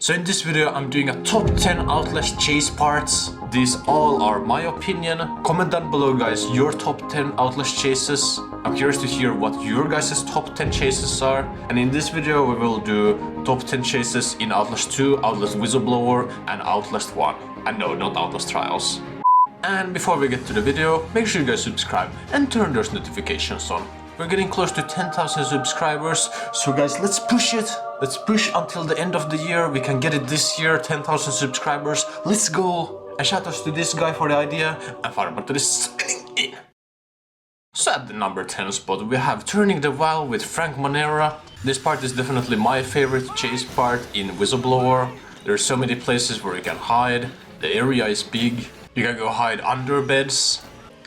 So in this video I'm doing a top 10 Outlast chase parts. These all are my opinion. Comment down below guys your top 10 Outlast chases. I'm curious to hear what your guys' top 10 chases are. And in this video we will do top 10 chases in Outlast 2, Outlast Whistleblower and Outlast 1. And no, not Outlast Trials. And before we get to the video, make sure you guys subscribe and turn those notifications on. We're getting close to 10,000 subscribers, so guys, let's push it. Let's push until the end of the year. We can get it this year, 10,000 subscribers. Let's go! And shout outs to this guy for the idea, and Farmer to the signing in. So at the number 10 spot, we have Turning the Vow with Frank Manera. This part is definitely my favorite chase part in Whistleblower. There are so many places where you can hide. The area is big. You can go hide under beds.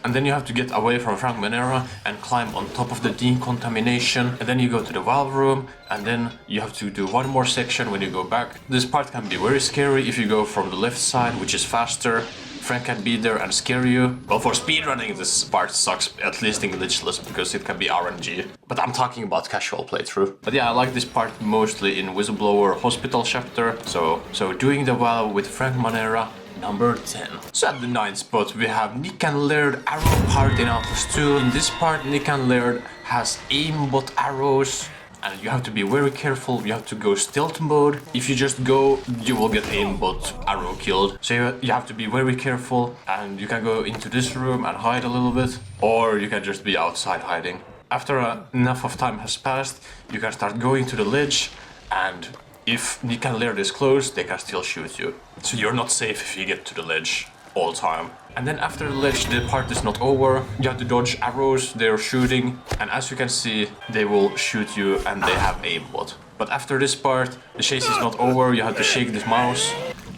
And then you have to get away from Frank Manera and climb on top of the decontamination. And then you go to the valve room, and then you have to do one more section when you go back. This part can be very scary if you go from the left side, which is faster. Frank can be there and scare you. Well, for speedrunning this part sucks, at least in glitchless, because it can be RNG. But I'm talking about casual playthrough. But yeah, I like this part mostly in Whistleblower Hospital chapter. So doing the vow with Frank Manera. Number 10. So at the 9th spot we have Nick and Laird arrow part in Outlast 2. In this part Nick and Laird has aimbot arrows and you have to be very careful. You have to go stealth mode. If you just go, you will get aimbot arrow killed. So you have to be very careful, and you can go into this room and hide a little bit, or you can just be outside hiding. After enough of time has passed, you can start going to the ledge, and if Nick and Laird is close, they can still shoot you. So you're not safe if you get to the ledge all the time. And then after the ledge, the part is not over. You have to dodge arrows, they're shooting. And as you can see, they will shoot you and they have aimbot. But after this part, the chase is not over. You have to shake this mouse.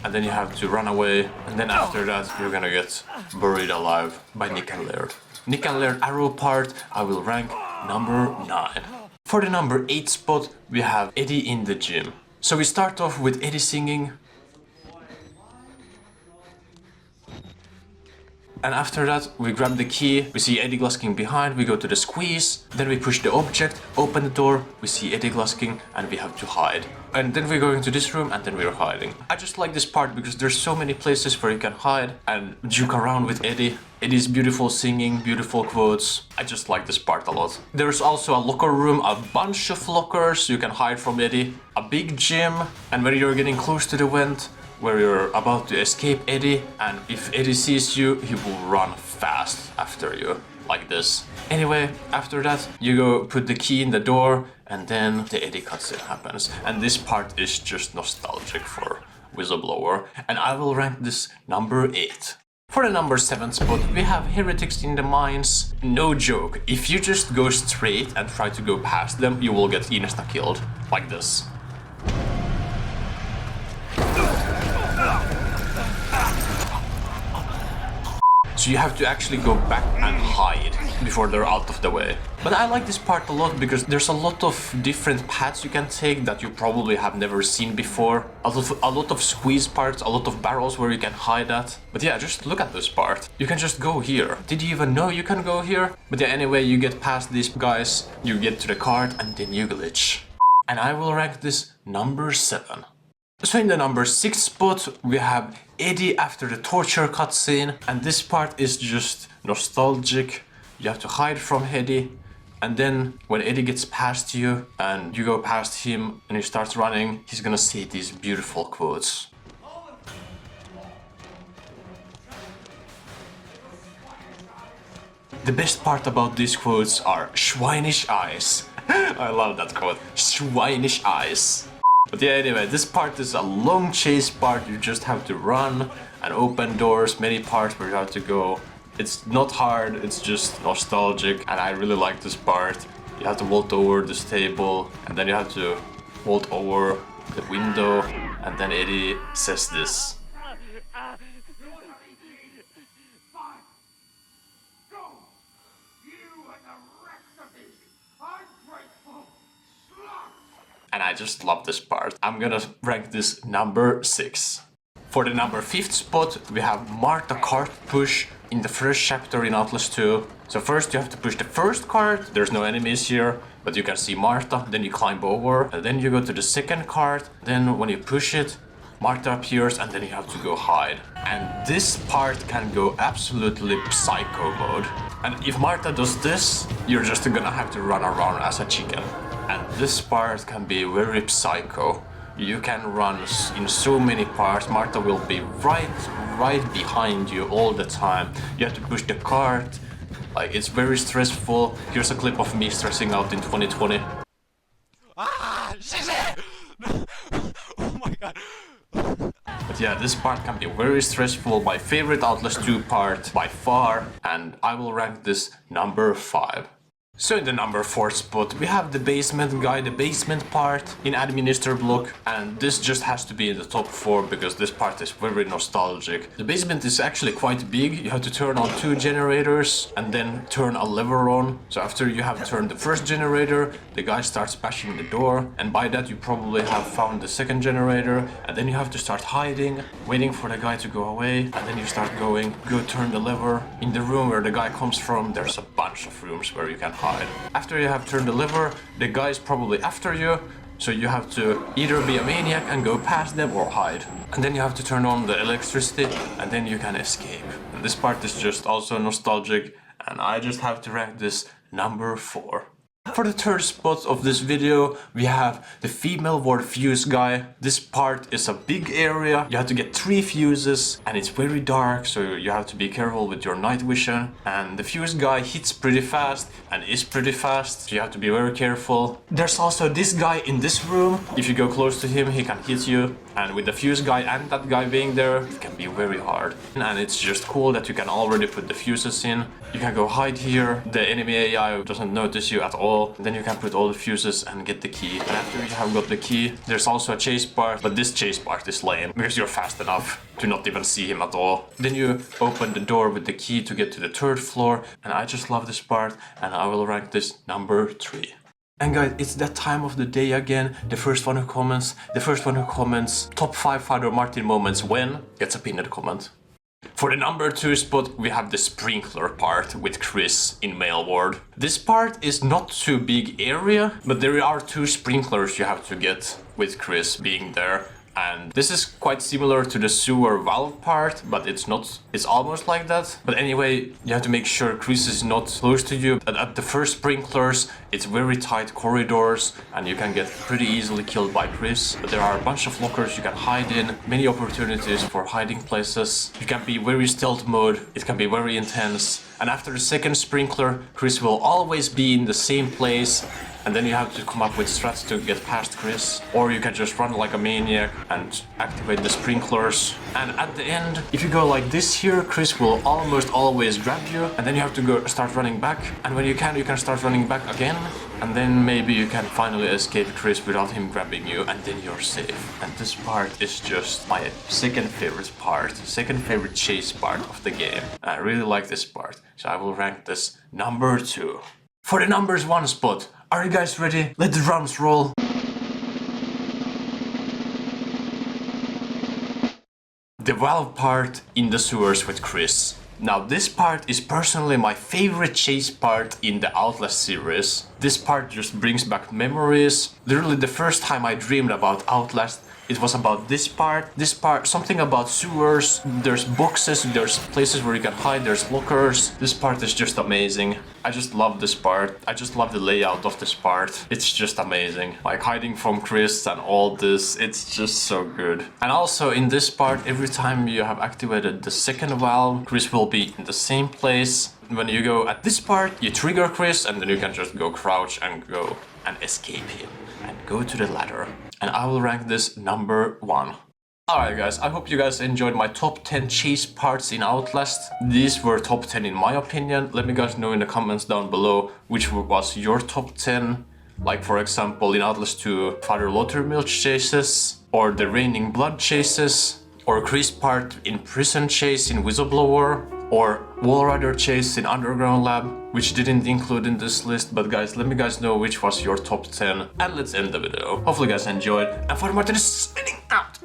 And then you have to run away. And then after that, you're gonna get buried alive by Nick and Laird. Nick and Laird arrow part, I will rank number 9. For the number 8 spot, we have Eddie in the gym. So we start off with Eddie singing. And after that, we grab the key, we see Eddie Glusking behind, we go to the squeeze, then we push the object, open the door, we see Eddie Glusking, and we have to hide. And then we go into this room, and then we're hiding. I just like this part because there's so many places where you can hide and juke around with Eddie. Eddie's beautiful singing, beautiful quotes. I just like this part a lot. There's also a locker room, a bunch of lockers you can hide from Eddie, a big gym, and when you're getting close to the vent, where you're about to escape Eddie, and if Eddie sees you, he will run fast after you, like this. Anyway, after that, you go put the key in the door, and then the Eddie cutscene happens. And this part is just nostalgic for Whistleblower, and I will rank this number 8. For the number 7 spot, we have Heretics in the mines. No joke, if you just go straight and try to go past them, you will get insta-killed, like this. So you have to actually go back and hide before they're out of the way. But I like this part a lot because there's a lot of different paths you can take that you probably have never seen before. A lot of squeeze parts, a lot of barrels where you can hide at. But yeah, just look at this part. You can just go here. Did you even know you can go here? But yeah, anyway, you get past these guys, you get to the cart, and then you glitch. And I will rank this number 7. So in the number 6 spot, we have Eddie after the torture cutscene, and this part is just nostalgic. You have to hide from Eddie, and then when Eddie gets past you and you go past him and he starts running, he's gonna say these beautiful quotes. The best part about these quotes are Schweinisch eyes. I love that quote, Schweinisch eyes. But yeah, anyway, this part is a long chase part. You just have to run and open doors, many parts where you have to go. It's not hard, it's just nostalgic, and I really like this part. You have to vault over this table, and then you have to vault over the window, and then Eddie says this. And I just love this part. I'm gonna rank this number 6. For the number 5th spot, we have Martha cart push in the first chapter in Outlast 2. So first you have to push the first cart, there's no enemies here, but you can see Martha, then you climb over, and then you go to the second cart, then when you push it, Martha appears and then you have to go hide. And this part can go absolutely psycho mode. And if Martha does this, you're just gonna have to run around as a chicken. And this part can be very psycho. You can run in so many parts. Martha will be right behind you all the time. You have to push the cart. Like, it's very stressful. Here's a clip of me stressing out in 2020. Ah, shit! Oh my god. But yeah, this part can be very stressful. My favorite Outlast 2 part by far, and I will rank this number 5. So in the number 4 spot, we have the basement guy, the basement part in Administer block, and this just has to be in the top 4 because this part is very nostalgic. The basement is actually quite big. You have to turn on 2 generators and then turn a lever on. So after you have turned the first generator, the guy starts bashing the door, and by that you probably have found the second generator, and then you have to start hiding, waiting for the guy to go away, and then you start going, go turn the lever. In the room where the guy comes from, there's a bunch of rooms where you can hide. After you have turned the lever, the guy is probably after you, so you have to either be a maniac and go past them or hide. And then you have to turn on the electricity and then you can escape. And this part is just also nostalgic, and I just have to rank this number 4. For the third spot of this video, we have the female ward fuse guy. This part is a big area. You have to get 3 fuses and it's very dark, so you have to be careful with your night vision. And the fuse guy hits pretty fast and is pretty fast, so you have to be very careful. There's also this guy in this room. If you go close to him, he can hit you. And with the fuse guy and that guy being there, it can be very hard. And it's just cool that you can already put the fuses in. You can go hide here. The enemy AI doesn't notice you at all. Then you can put all the fuses and get the key. And after you have got the key, there's also a chase part. But this chase part is lame because you're fast enough to not even see him at all. Then you open the door with the key to get to the 3rd floor. And I just love this part, and I will rank this number 3. And guys, it's that time of the day again. The first one who comments top 5 Father Martin moments when gets a pinned comment. For the number 2 spot, we have the sprinkler part with Chris in male ward. This part is not too big area, but there are 2 sprinklers you have to get with Chris being there. And this is quite similar to the sewer valve part, but it's not. It's almost like that. But anyway, you have to make sure Chris is not close to you. At the first sprinklers, it's very tight corridors, and you can get pretty easily killed by Chris. But there are a bunch of lockers you can hide in, many opportunities for hiding places. You can be very stealth mode, it can be very intense. And after the second sprinkler, Chris will always be in the same place. And then you have to come up with strats to get past Chris. Or you can just run like a maniac and activate the sprinklers. And at the end, if you go like this here, Chris will almost always grab you. And then you have to go start running back. And when you can start running back again. And then maybe you can finally escape Chris without him grabbing you, and then you're safe. And this part is just my second favorite chase part of the game. I really like this part, so I will rank this number 2. For the numbers 1 spot, are you guys ready? Let the drums roll. The valve part in the sewers with Chris. Now this part is personally my favorite chase part in the Outlast series. This part just brings back memories. Literally the first time I dreamed about Outlast, it was about this part, something about sewers, there's boxes, there's places where you can hide, there's lockers. This part is just amazing. I just love this part. I just love the layout of this part. It's just amazing. Like hiding from Chris and all this, it's just so good. And also in this part, every time you have activated the second valve, Chris will be in the same place. When you go at this part, you trigger Chris and then you can just go crouch and go and escape him and go to the ladder. And I will rank this number 1. Alright guys, I hope you guys enjoyed my top 10 chase parts in Outlast. These were top 10 in my opinion. Let me guys know in the comments down below which was your top 10. Like for example in Outlast 2, Father Lautermilch chases, or the Raining Blood chases, or Chris part in Prison chase in Whistleblower, or Wallrider chase in Underground Lab, which didn't include in this list, but guys, let me guys know which was your top 10, and let's end the video. Hopefully you guys enjoyed, and Father Martin is signing out!